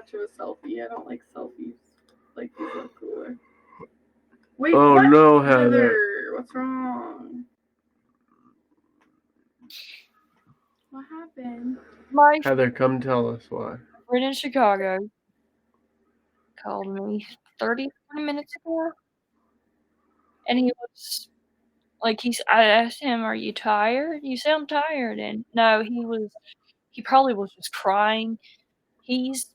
much of a selfie. I don't like selfies. Like, these look cooler. Wait, Oh what? no, Heather. What's wrong? What happened? My Heather, come tell us why. friend in Chicago called me 30 minutes ago, and he was like, I asked him, "Are you tired?" "You sound tired." And no, he probably was just crying. He's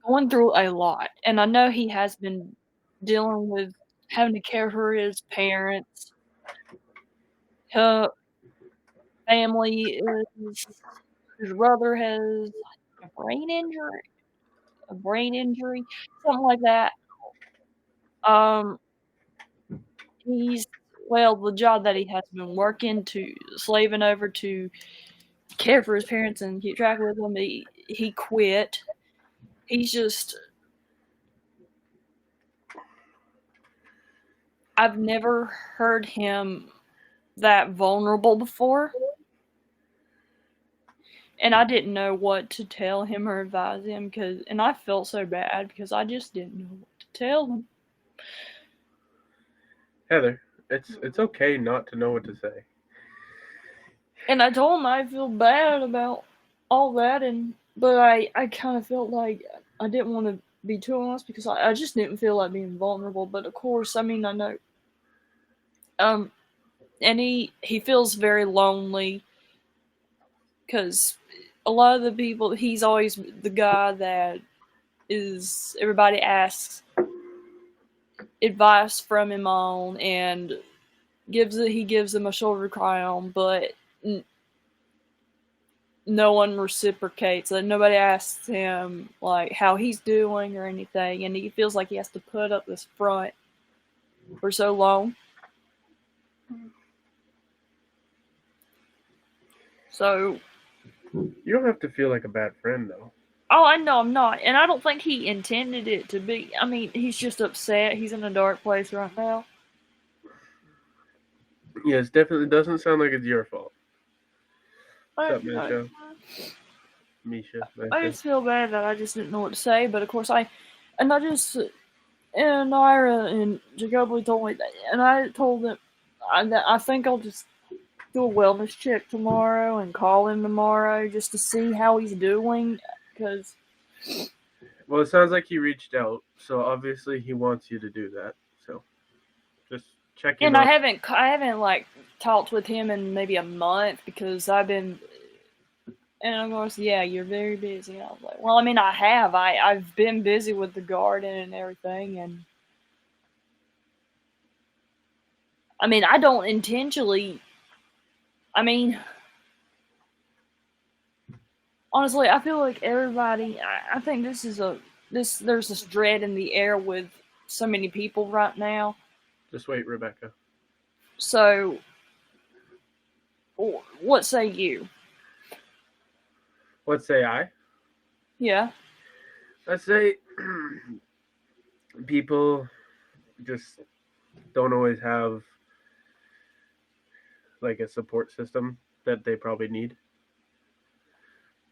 going through a lot, and I know he has been dealing with having to care for his parents. Her family his brother has a brain injury, something like that. The job that he has been working slaving over to care for his parents and keep track with them, he quit. He's just, I've never heard him that vulnerable before. And I didn't know what to tell him or advise him, and I felt so bad because I just didn't know what to tell him. Heather, it's okay not to know what to say. And I told him I feel bad about all that, but I kind of felt like I didn't want to be too honest because I just didn't feel like being vulnerable. But of course, I mean, I know. And he feels very lonely because a lot of the people, he's always the guy that everybody asks advice from him on and he gives them a shoulder to cry on, but no one reciprocates. Like, nobody asks him like how he's doing or anything, and he feels like he has to put up this front for so long. So you don't have to feel like a bad friend, though. Oh, I know I'm not, and I don't think he intended it to be. I mean, he's just upset. He's in a dark place right now. Yes, definitely doesn't sound like it's your fault. What's up, Misha? I just feel bad that I just didn't know what to say, but of course and Ira and Jacoby told me that, and I told them that I think I'll just do a wellness check tomorrow and call him tomorrow just to see how he's doing, because. Well, it sounds like he reached out, so obviously he wants you to do that. So just check in. And I haven't like talked with him in maybe a month because I've been. And of course, yeah, you're very busy. And I was like, well, I mean, I have. I've been busy with the garden and everything, and I mean, I don't intentionally. I mean, honestly, I feel like everybody. I think there's this dread in the air with so many people right now. Just wait, Rebecca. So, what say you? What say I? Yeah. I say people just don't always have like a support system that they probably need.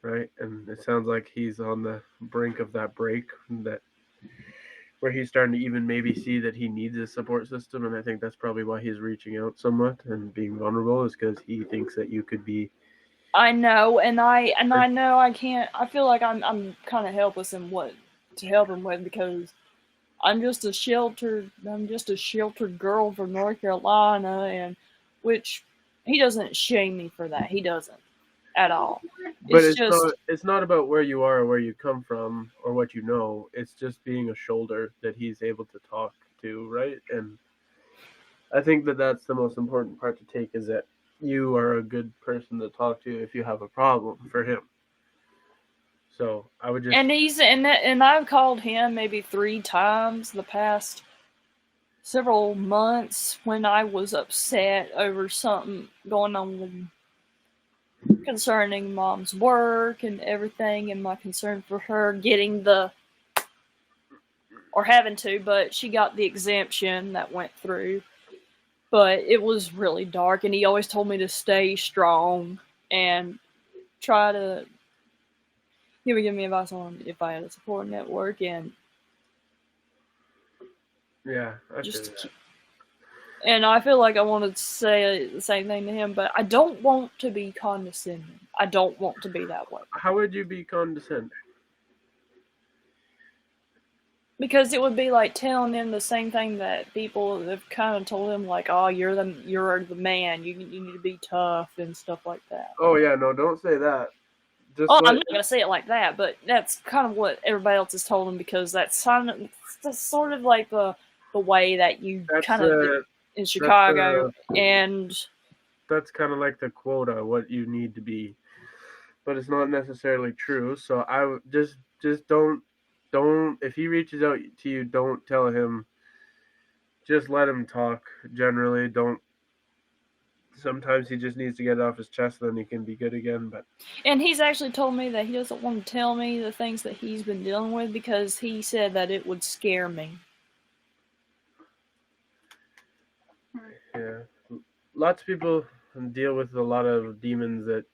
Right? And it sounds like he's on the brink of that break where he's starting to even maybe see that he needs a support system, and I think that's probably why he's reaching out somewhat and being vulnerable, is because he thinks that you could be. I know, and I know I can't. I feel like I'm kind of helpless in what to help him with, because I'm just a sheltered girl from North Carolina, and which he doesn't shame me for that. He doesn't at all. But it's not about where you are or where you come from or what you know. It's just being a shoulder that he's able to talk to, right? And I think that that's the most important part to take, is that you are a good person to talk to if you have a problem for him. So I would just. And I've called him maybe 3 times the past several months when I was upset over something going on concerning Mom's work and everything, and my concern for her getting having to, but she got the exemption that went through. But it was really dark, and he always told me to stay strong and try to. he would give me advice on if I had a support network and Yeah, I feel just. that. And I feel like I wanted to say the same thing to him, but I don't want to be condescending. I don't want to be that way. How would you be condescending? Because it would be like telling him the same thing that people have kind of told him, like, "Oh, you're the man. You need to be tough and stuff like that." Oh yeah, no, don't say that. Just Oh, I'm let. not gonna say it like that, but that's kind of what everybody else has told him because that's sort of like the way that you That's kind of uh, in that's Chicago, and that's kind of like the quota, what you need to be, but it's not necessarily true. So I would just don't if he reaches out to you, don't tell him. Just let him talk. Generally, don't. Sometimes he just needs to get it off his chest, then he can be good again. But he's actually told me that he doesn't want to tell me the things that he's been dealing with because he said that it would scare me. yeah, lots of people deal with a lot of demons that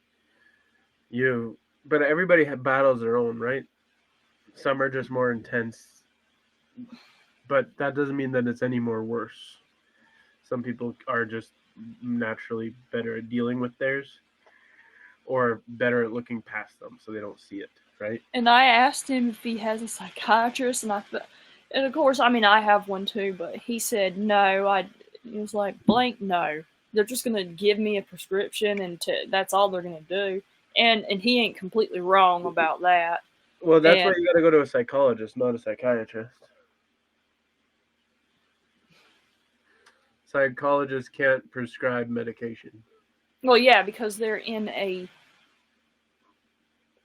but everybody battles their own, right? Some are just more intense, but that doesn't mean that it's any more worse. Some people are just naturally better at dealing with theirs or better at looking past them so they don't see it, right? And I asked him if he has a psychiatrist, and of course, I mean, I have one too, but he said no. He was like, blank, no. They're just gonna give me a prescription, and that's all they're gonna do. And he ain't completely wrong about that. Well, that's why And you got to go to a psychologist, not a psychiatrist. Psychologists can't prescribe medication. well, yeah, because they're in a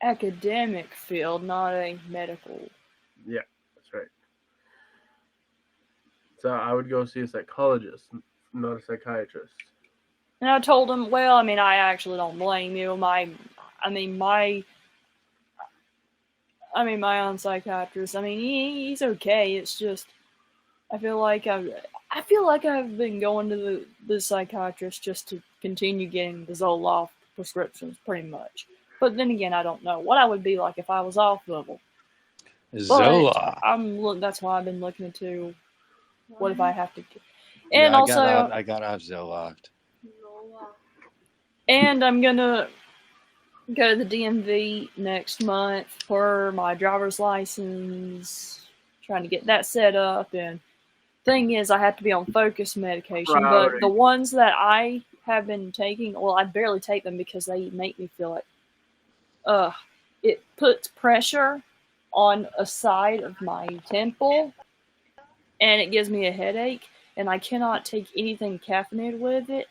academic field, not a medical. Yeah, that's right. So I would go see a psychologist, not a psychiatrist. And I told him, well, I mean, I actually don't blame you. My own psychiatrist. I mean, he's okay. It's just I feel like I've been going to the psychiatrist just to continue getting the Zoloft prescriptions, pretty much. But then again, I don't know what I would be like if I was off level. Zola. That's why I've been looking into what if I have to. Yeah, And also, I got off Zoloft. and I'm gonna go to the DMV next month for my driver's license, trying to get that set up. And thing is, I have to be on focus medication, but the ones that I have been taking, well, I barely take them because they make me feel like, it puts pressure on a side of my temple, and it gives me a headache, and I cannot take anything caffeinated with it.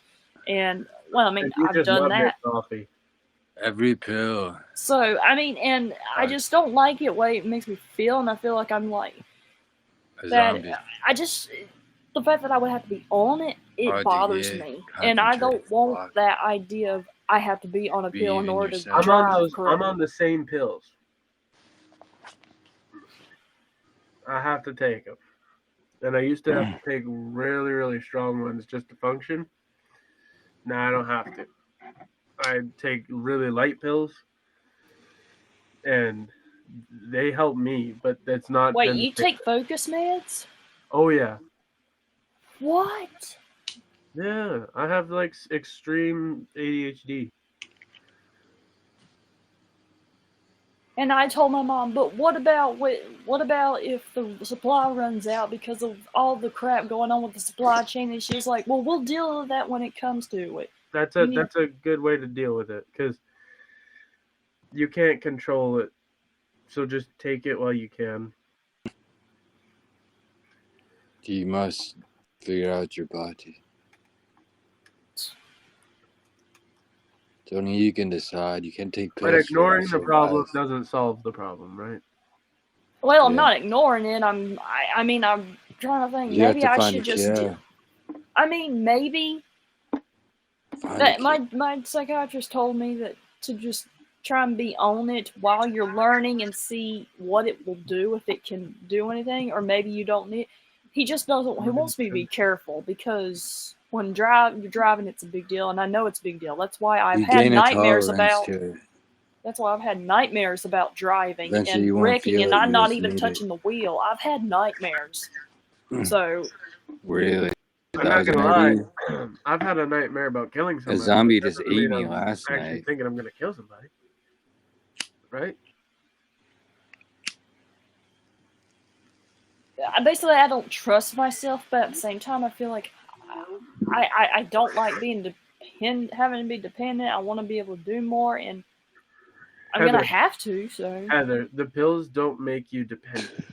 And well, I mean, I've done that. Coffee. Every pill. So I mean, and I just don't like it way it makes me feel, and I feel like I'm like A that. zombie. I just the fact that I would have to be on it, it bothers me, and I don't want that idea of I have to be on a pill in order to drive correctly. I'm on the same pills. I have to take them, and I used to have to take really, really strong ones just to function. Now I don't have to. I take really light pills, and they help me, but that's not. Wait, you take focus meds? Oh yeah. What? Yeah, I have like extreme ADHD. And I told my mom, but what about if the supply runs out because of all the crap going on with the supply chain? And she's like, well, we'll deal with that when it comes to it. That's a good way to deal with it, because you can't control it. So just take it while you can. You must figure out your body. It's only you can decide. You can't take pills. But ignoring the problem doesn't solve the problem, right? Well, I'm not ignoring it. I'm trying to think. Maybe I should just. I mean, maybe. That my psychiatrist told me that to just try and be on it while you're learning and see what it will do, if it can do anything, or maybe you don't need. He just doesn't. He wants me to be careful because when you're driving, it's a big deal, and I know it's a big deal. That's why I've had nightmares about. That's why I've had nightmares about driving Eventually you and won't wrecking, feel and it, I'm you not just even need touching the wheel. I've had nightmares. So Really? I'm That not was gonna lie. maybe I've had a nightmare about killing a somebody. zombie That just doesn't ate mean me I'm last actually night. thinking I'm gonna kill somebody, right? basically, I don't trust myself, but at the same time, I feel like I don't like being having to be dependent. I want to be able to do more, and I'm Heather, gonna have to. So Heather, the pills don't make you dependent.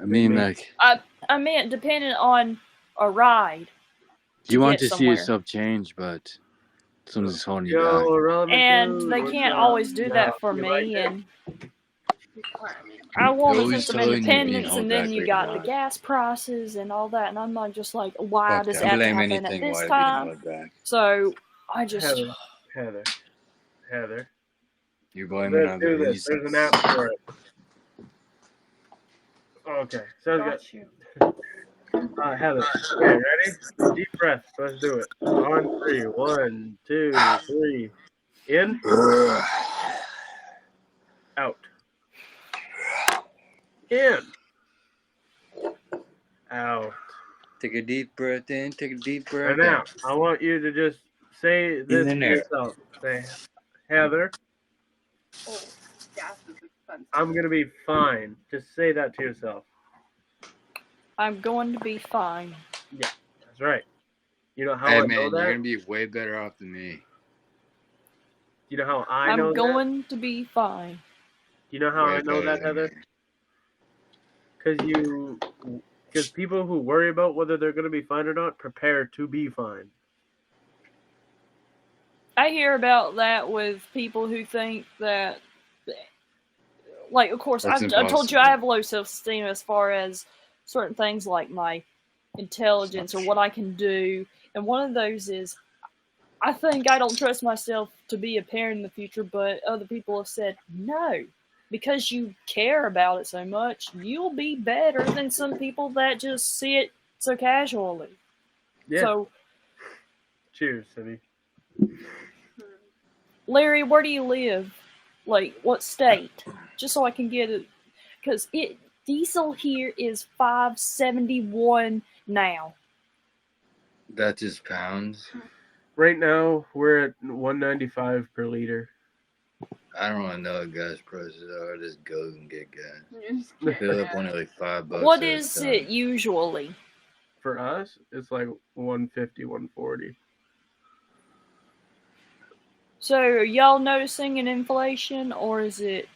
I mean, They like, I meant dependent on a ride. you want get to see somewhere. yourself change, but something's holding you Yo, back. irrelevant And dude, they what's can't up? always do Now, that for you like me, it? and I want a Always sense of telling you being independence, held and then back you right got the now. gas prices and all that, and I'm not just like, why Fuck does that. it have to Blame happen at anything this while you're being time? held back. So I just Heather. You're blaming Let's on do the this. There's an reasons. app for it. Okay, sounds good. Got you. Heather. Okay, ready? Deep breaths. Let's do it. On 3. 1, 2, 3. In. Out. In. Out. Take a deep breath in, take a deep breath And now, out. I want you to just say this and to out. yourself. Say, Heather, Oh, gas is expensive. I'm going to be fine. Just say that to yourself. I'm going to be fine. Yeah, that's right. You know how Hey I know man, that? you're gonna be way better off than me. You know how I know I'm that? going to be fine. You know how Way I know better that, than Heather? me. Because people who worry about whether they're going to be fine or not prepare to be fine. I hear about that with people who think that, like, of course, That's I told you impossible. I have low self-esteem as far as certain things like my intelligence or what I can do, and one of those is I think I don't trust myself to be a parent in the future, but other people have said no. Because you care about it so much, you'll be better than some people that just see it so casually. Yeah. So, Cheers, Cindy. Larry, where do you live? Like, what state? Just so I can get it. Because diesel here is $5.71 now. That's just pounds. Right now, we're at $1.95 per liter. I don't want to know what gas prices are. Just go and get gas. You just get Fill up gas. only like $5. What at a is time. it usually? For us, it's like 150, 140. So, are y'all noticing an inflation, or is it...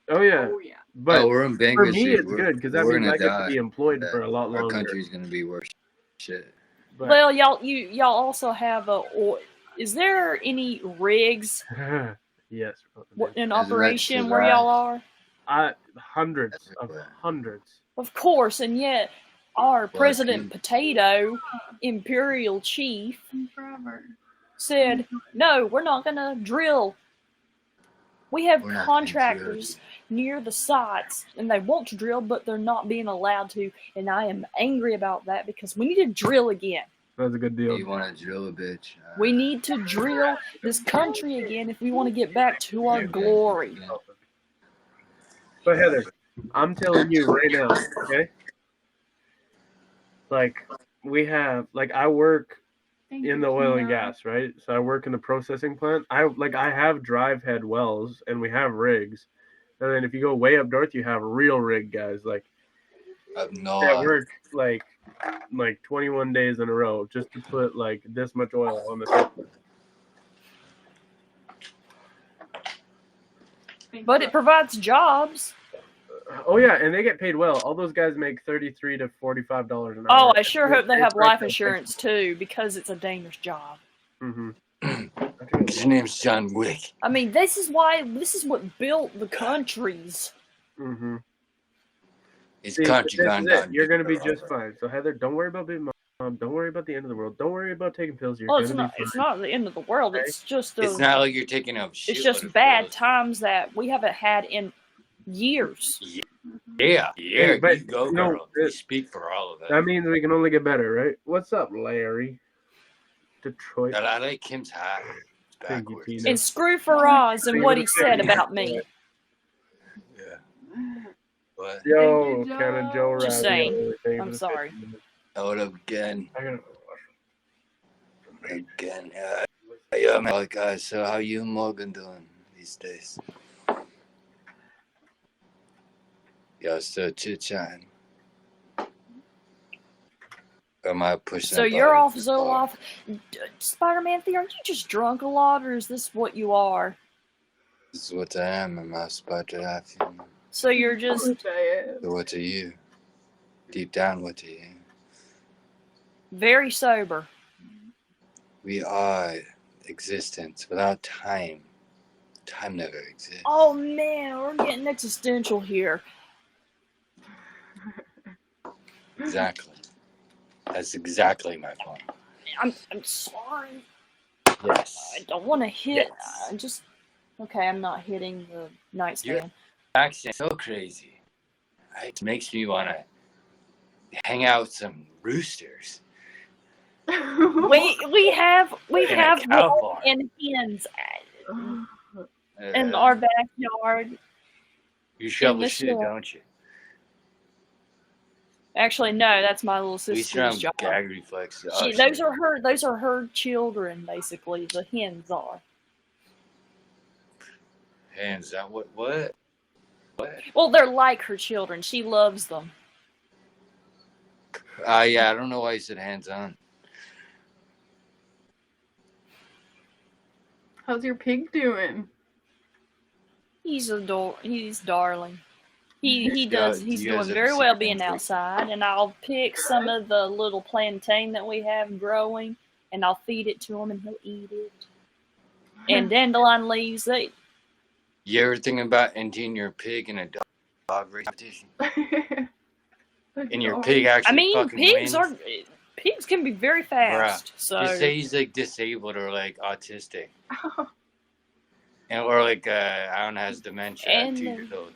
Oh, yeah. Oh, yeah. But we're in for bankruptcy. me, it's good because that we're means gonna I get to die. be employed Yeah. for a lot Our longer. country's gonna be worse shit. But Well, y'all also have is there any rigs yes. in Is it operation like where y'all are? Hundreds of Yeah. hundreds. Of course, and yet our Well, President Potato, Imperial Chief, Forever. said, no, we're not going to drill. We have We're not contractors near the sites, and they want to drill, but they're not being allowed to, and I am angry about that because we need to drill again. That's a good deal. You want to drill a bitch? We need to drill this country again if we want to get back to our glory. But Heather, I'm telling you right now, okay? Like we have, like I work Thank in you, the oil and Tina. gas, right? So I work in the processing plant. I have drive head wells and we have rigs. And then if you go way up north, you have real rig guys like that work like 21 days in a row just to put like this much oil on the tank. But it provides jobs. Oh yeah, and they get paid well. All those guys make $33 to $45 an hour. Oh, I sure hope they have It's life like insurance too, because it's a dangerous job. Mm-hmm. His name's John Wick. I mean, this is what built the countries. Mm-hmm. It's See, country this gone is it. down. You're gonna be just fine. So Heather, don't worry about being mom. Don't worry about the end of the world. Don't worry about taking pills. You're Well, gonna be fine. it's not the end of the world. Okay. It's just It's not like you're taking a shit. it's just bad times that we haven't had in years. Yeah, Hey, but you go, no, girl. You speak for all of us. That means we can only get better, right? What's up, Larry? Detroit. I like Kim's hat. It's Thank you, backwards. Tina. And screw Faraz and what he said about me. Yeah. What? Yo, Thank you, kind of Joe. Joe Just Robbie. saying. I'm sorry. Hold up again. I gotta Again. Yeah, man. Like, so how you and Morgan doing these days? Y'all still chit-chatting? Or am I pushing So up you're out off too far? Zoloft. Spider-Man-thi, aren't you just drunk a lot, or is this what you are? This is what I am. I'm a spidermanthi. So you're just Which I am. So what are you? Deep down, what are you? very sober. We are existence without time. Time never exists. Oh man, we're getting existential here. Exactly. That's exactly my point. I'm sorry. Yes. I don't want to hit. Yes. I just okay. I'm not hitting the nightstand. Accent so crazy. It makes me want to hang out with some roosters. We have In a cow wolves farm. and hens in our backyard. You shovel the shit, swamp. don't you? Actually, no, that's my little At least you don't sister's have job. gag reflexes. She, those are her children, basically. The hens are. Hands that what? What? Well, they're like her children. She loves them. Yeah, I don't know why you said hands on. How's your pig doing? He's darling. He's you guys doing have very a well secret being info? outside, and I'll pick some of the little plantain that we have growing, and I'll feed it to him, and he'll eat it. And dandelion leaves, You ever thinking about entering your pig in a dog race competition? And your pig actually fucking wins? pigs can be very fast. So Just say he's like disabled or like autistic, or like I don't know, has dementia at 2 years old.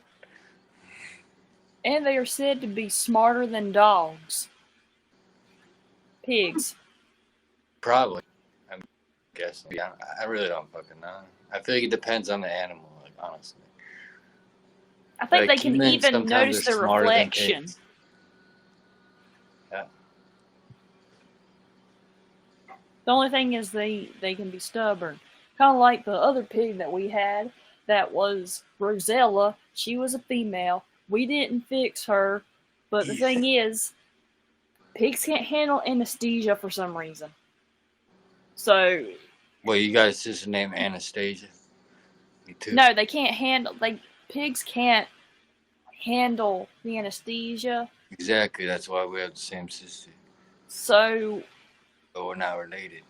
and they are said to be smarter than dogs. Pigs. Probably, I'm guessing. Yeah, I really don't fucking know. I feel like it depends on the animal, like honestly. I think Like, they can humans even sometimes notice are the smarter than reflection. pigs. Yeah. The only thing is they can be stubborn. Kind of like the other pig that we had that was Rosella. She was a female. We didn't fix her. But the thing is, pigs can't handle anesthesia for some reason. So... Well, you got a sister named Anastasia? Me too. No, they can't handle... pigs can't handle the anesthesia. Exactly, that's why we have the same sister. So... But we're not related.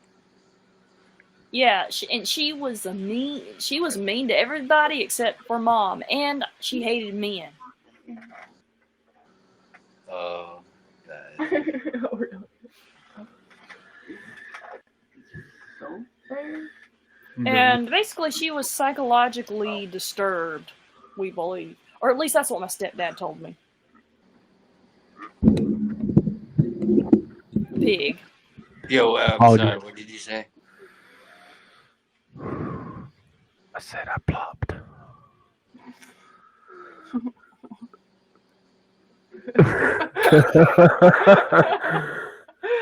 Yeah, she was mean to everybody except for Mom, and she hated men. Oh, And basically she was psychologically disturbed, we believe. Or at least that's what my stepdad told me. Pig. Yo, I'm sorry, what did you say? I said I plopped.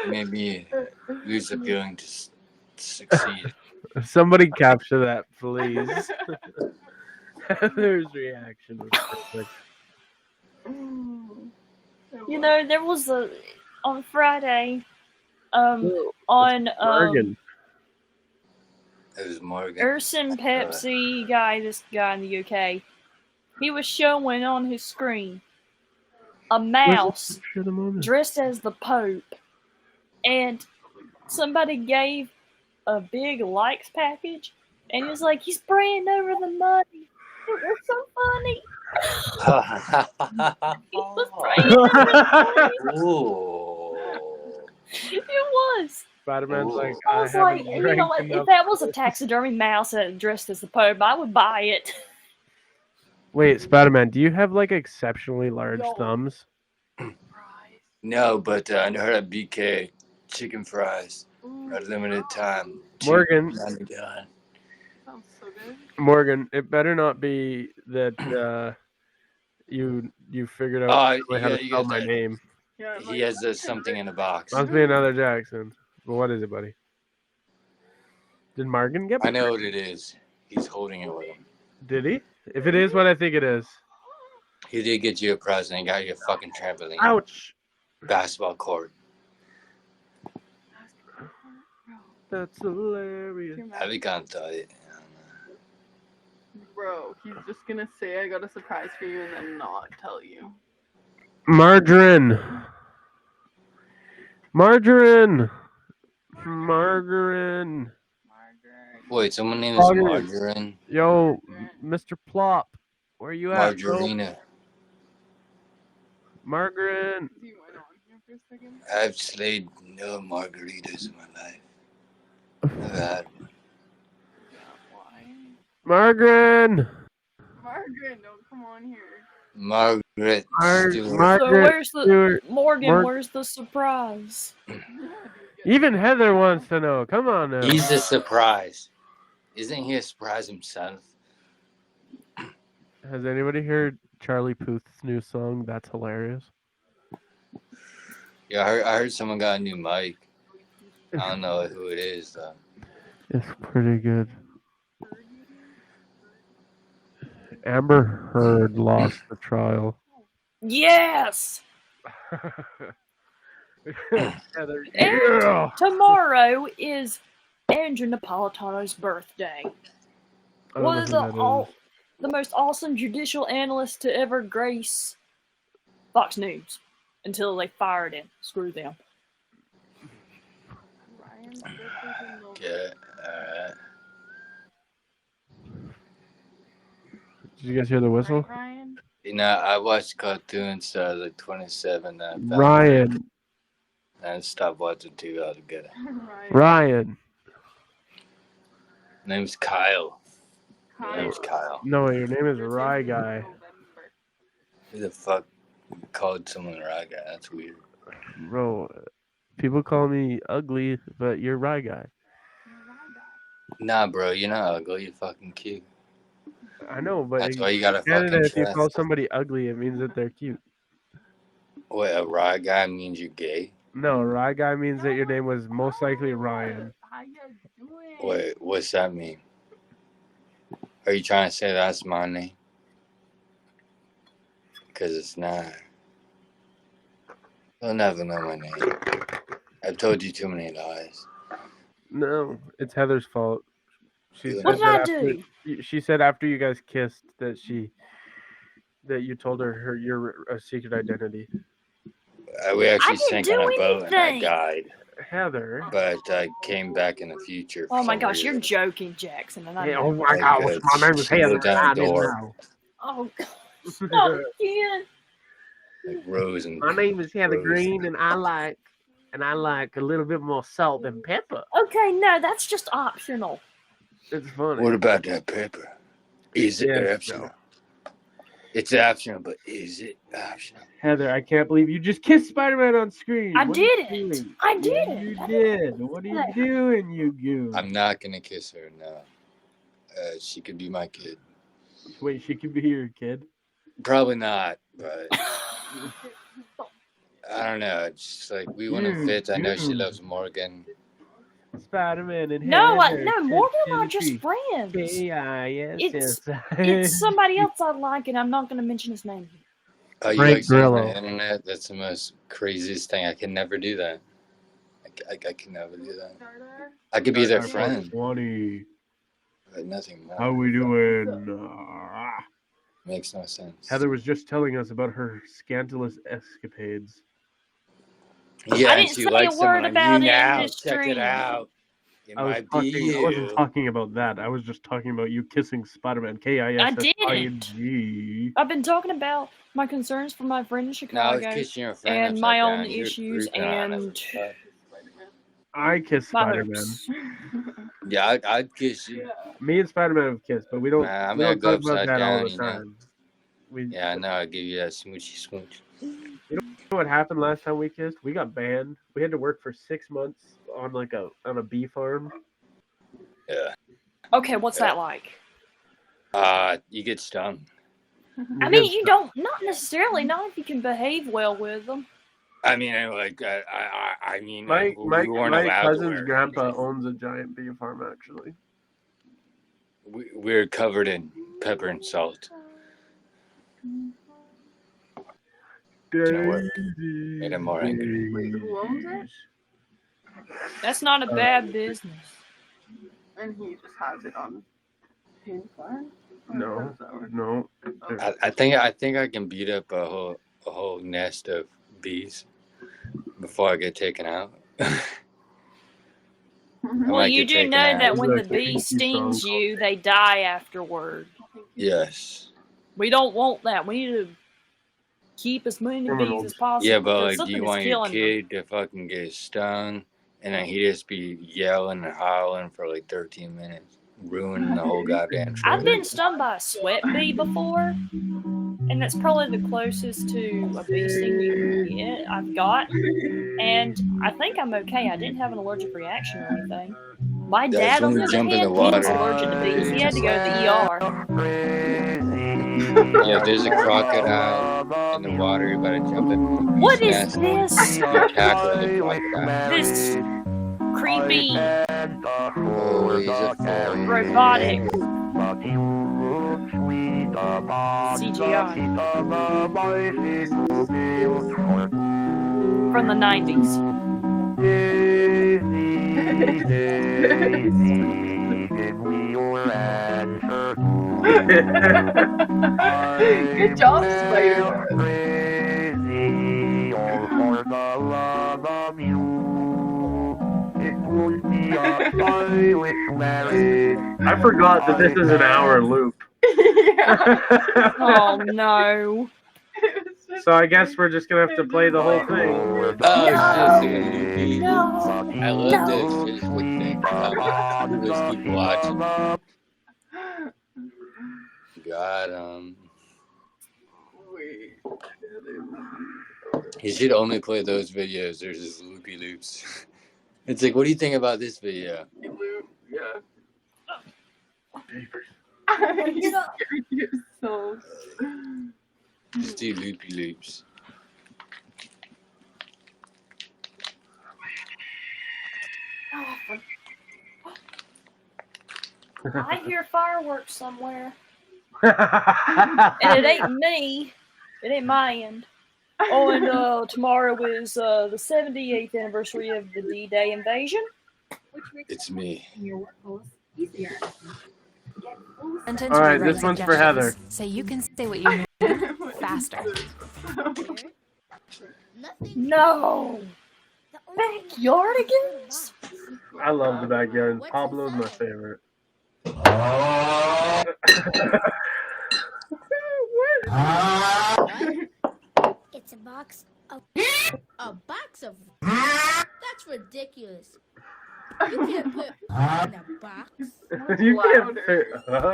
Maybe lose the feeling to succeed. Somebody capture that, please. Heather's reaction was perfect. You know, there was on Friday, on Morgan. It was Morgan. Urson Pepsi guy, this guy in the UK, he was showing on his screen a mouse dressed as the Pope, and somebody gave a big likes package, and he was like, he's praying over the money. It was so funny. He was praying over the money. Ooh. It was. Spider-Man's like, I was like, you know what? If that was a taxidermy mouse dressed as the Pope, I would buy it. Wait, Spider-Man, do you have like exceptionally large thumbs? No, but I heard at BK chicken fries at limited time. Morgan. $2.99. Sounds so good. Morgan, it better not be that you figured out You how to got, you spell got my that. name. Yeah, I'm He like, has something in a box. Must be another Jackson. Well, what is it, buddy? Did Morgan get I one? know what it is. He's holding it with him. Did he? If it is what I think it is. He did get you a present. He got you a fucking trampoline. Ouch. Basketball court. That's hilarious. Have you gone thought it? Bro, he's just gonna say I got a surprise for you and then not tell you. Margarine. Margarine. Margarine. Wait, someone named is Margarine? Yo, Mr. Plop. Where you at, bro? Margarina. Margarine. He went on here for a second. I've slayed no margaritas in my life. I've had one. Yeah, why? Margarine. Margaret, don't come on here. Margaret Stewart. So Margaret where's the Stewart. Morgan? Where's the surprise? Even Heather wants to know. Come on now. He's a surprise. Isn't he a surprise himself? Has anybody heard Charlie Puth's new song? That's hilarious. Yeah, I heard someone got a new mic. I don't know who it is though. It's pretty good. Amber Heard lost the trial. Yes. Heather, And yeah. tomorrow is Andrew Napolitano's birthday. I don't One know of who that is. the most awesome judicial analysts to ever grace Fox News until they fired him. Screw them. Ryan's birthday's in November. Yeah, alright. Did you guys hear the whistle? Right, Ryan? You know, I watched cartoons like 27 and Ryan. and stopped watching TV altogether. Ryan. Name's Kyle. Name's Kyle. No, your name is Birthday's Rye in Guy. November. Who the fuck called someone Rye Guy? That's weird. Bro, people call me ugly, but you're Rye Guy. Nah, bro, you're not ugly. You're fucking cute. I know, but That's in why you gotta Canada, fucking if you trust. call somebody ugly, it means that they're cute. Wait, a Rye Guy means you're gay? No, Rye Guy means that your name was most likely Ryan. How you doing? Wait, what's that mean? Are you trying to say that's my name? Because it's not. They'll never know my name. I've told you too many lies. No, it's Heather's fault. She What said What did that I after, do? She said after you guys kissed that you told her your secret identity. We actually didn't sank on do a boat and I anything. died. Heather. But I came back in the future. Oh for my some gosh, you're reason. joking, Jackson. And I know. Oh my gosh, my name is She Heather. moved down I the didn't door. know. Oh gosh. Stop again. Like Rose and My name is Heather Rose. Green, and I like a little bit more salt than pepper. Okay, no, that's just optional. It's funny. What about that pepper? Is it Yes, optional? no. It's optional, but is it optional? Heather, I can't believe you just kissed Spider-Man on screen. I What are you didn't. doing? I Yeah, didn't. you did. What are you doing, you goon? I'm not gonna kiss her, no. She could be my kid. Wait, she could be your kid? Probably not, but I don't know. It's just like we wouldn't fit. I know she loves Morgan. Spider-Man and No, Heather. no, Morgan and I are just friends. K-I-S-S-I. It's somebody else I like, and I'm not going to mention his name. Oh, you Frank like saying on Grillo. the internet? That's the most craziest thing. I can never do that. I can never do that. I could be their friend, 20. but nothing more. How we doing? Makes no sense. Heather was just telling us about her scandalous escapades. Yeah, I and didn't she say likes a word someone about on it in YouNow. this Check stream. it out. It I might be wasn't you. talking about that. I was just talking about you kissing Spider-Man. K-I-S-S-I-N-G. I've been talking about my concerns for my friend in No, I was Chicago kissing your friend and my upside own down. You're issues creeping on us and stuff. I kiss my Spider-Man. hopes. Yeah, I'd kiss you. Me and Spider-Man have kissed, but we don't, Nah, I'm we gonna don't go talk about upside that all down, the you know. time. Yeah, I know. I'll give you that smoochy smooch. You know what happened last time we kissed? We got banned. We had to work for 6 months on a bee farm. Yeah. Okay, what's that like? You get stung. I mean, you don't, not necessarily, not if you can behave well with them. I mean, like, I mean, we weren't my allowed cousin's to wear grandpa owns a giant bee farm, actually. We're covered in pepper and salt. Didn't work. Made him more angry. Wait, who owns it? That's not a bad business. And he just has it on his farm? No. I think I can beat up a whole nest of bees before I get taken out. Well, you do know that when the bee stings you, they die afterward. Yes. We don't want that. We need to keep as many bees as possible. Yeah, but like, you want your kid to fucking get stung, and then he just be yelling and howling for like 13 minutes, ruining the whole goddamn trip. I've been stung by a sweat bee before, and that's probably the closest to a bee sting you can get I've got, and I think I'm okay. I didn't have an allergic reaction or anything. My dad, on the other hand, he was allergic to bees. He had to go to the ER. Yeah, if there's a crocodile in the water, you better jump in. What is this? Tackle the crocodile. This creepy, robotic CGI from the 90s. Good job, Spider-Man. I forgot that this is an hour loop. Yeah. Oh no. So I guess we're just gonna have to play the whole thing. I love this. Just what you think. Just keep watching. Got him. You should only play those videos. There's just loopy loops. It's like, what do you think about this video? Yeah. You're so. Just do loopy loops. I hear fireworks somewhere. And it ain't me. It ain't my end. Oh, and tomorrow is the 78th anniversary of the D-Day invasion. It's me. All right, this one's for Heather. So you can say what you mean faster. No! Backyardigans? I love the backyard. Pablo's my favorite. It's a box of... A box of... That's ridiculous. You can't put in a box. You can't fit. That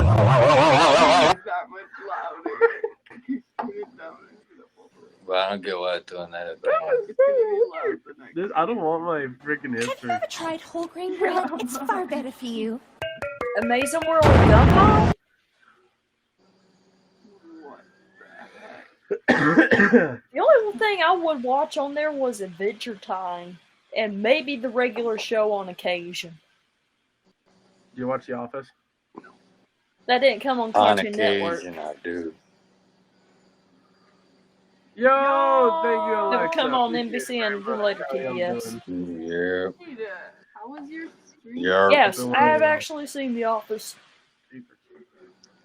much louder. Well, I don't get why I'm doing that. I don't want my freaking Have history. you ever tried whole grain bread? It's far better for you. Amazing World of Gumball? The only thing I would watch on there was Adventure Time, and maybe the regular show on occasion. Do you watch The Office? That didn't come on Cartoon Network. I do. Yo, thank you, Alexa. Never come on NBC and then later TBS. Yeah. How was your stream? Yeah. Yes, I have actually seen The Office.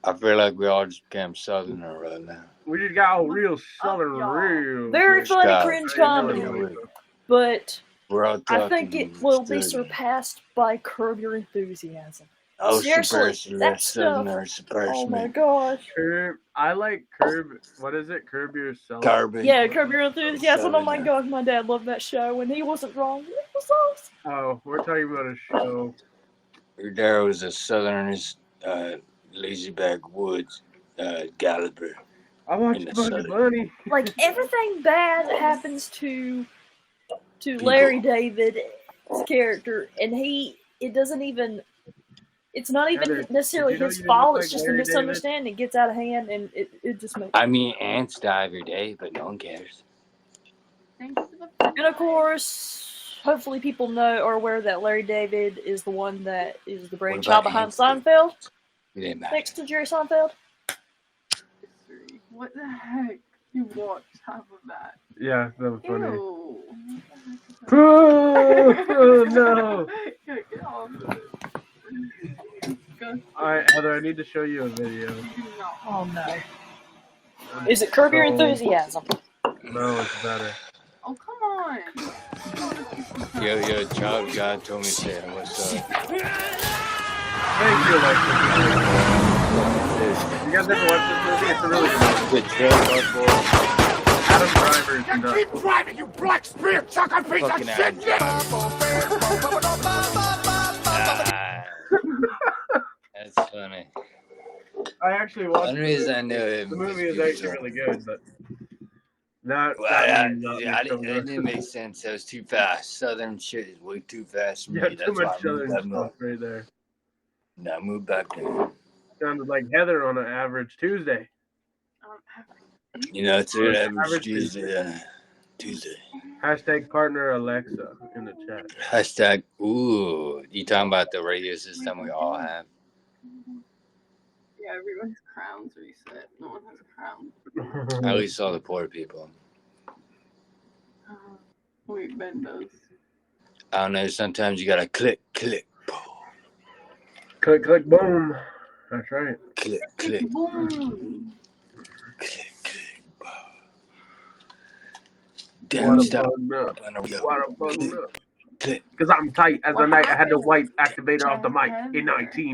I feel like we all just became Southerner right now. We just got a real southern real. Very funny Scott. cringe comedy, but We're all I think talking it will be study. surpassed by Curb Your Enthusiasm. Oh, Seriously, that stuff. Oh my gosh. I like Curb. What is it? Curb Yourself. Carbon. Yeah, Curb Your Enthusiasm. Oh my Southern. gosh, my dad loved that show, and he wasn't wrong. It was awesome. Oh, we're talking about a show. There was a Southerners, lazy backwoods, Gallagher. I watched In the Bugs Southern. Bunny. Like everything bad happens to Larry David's character, and it doesn't even it's not even Heather, necessarily did you know his you didn't fault. look It's like just a Larry David? misunderstanding. It gets out of hand, and it just makes. I mean, ants die every day, but no one cares. Thanks to the And of course, hopefully people know or aware that Larry David is the one that is the brainchild behind ants? Seinfeld, It didn't matter. next to Jerry Seinfeld. history. What the heck? You watched half of that. Yeah, that was funny. Ew. Oh, no. Get off of it. Disgusting. Alright, Heather, I need to show you a video. Do not. Oh no! Is it Curb Your Enthusiasm? No, it's better. Oh, come on. Yo, child God told me to say what's up. Thank you, Alexis. You guys ever watch this movie? It's a really good movie. The trailer boy. Adam Driver is nuts. Keep driving, you black spear chucker piece of Fucking shit! That's funny. I actually watched One reason I know it. the movie is actually really good, but not Well, that it didn't make sense. That was too fast. Southern shit is way too fast for me. Yeah, That's too why much I moved southern up stuff north. right there. Now move back there. Sounded like Heather on an average Tuesday. You know, it's an average Average Tuesday. Hashtag partner Alexa in the chat. Hashtag, ooh. You talking about the radio system we all have? Yeah, everyone's crowns reset. No one has crowns. At least all the poor people. Wait, Ben does. I don't know. Sometimes you gotta click. Click, click, boom. That's right. Click, click. Boom. Click, click, boom. Damn, stop. Because I'm tight as a night. I had the white activator off the mic in 19.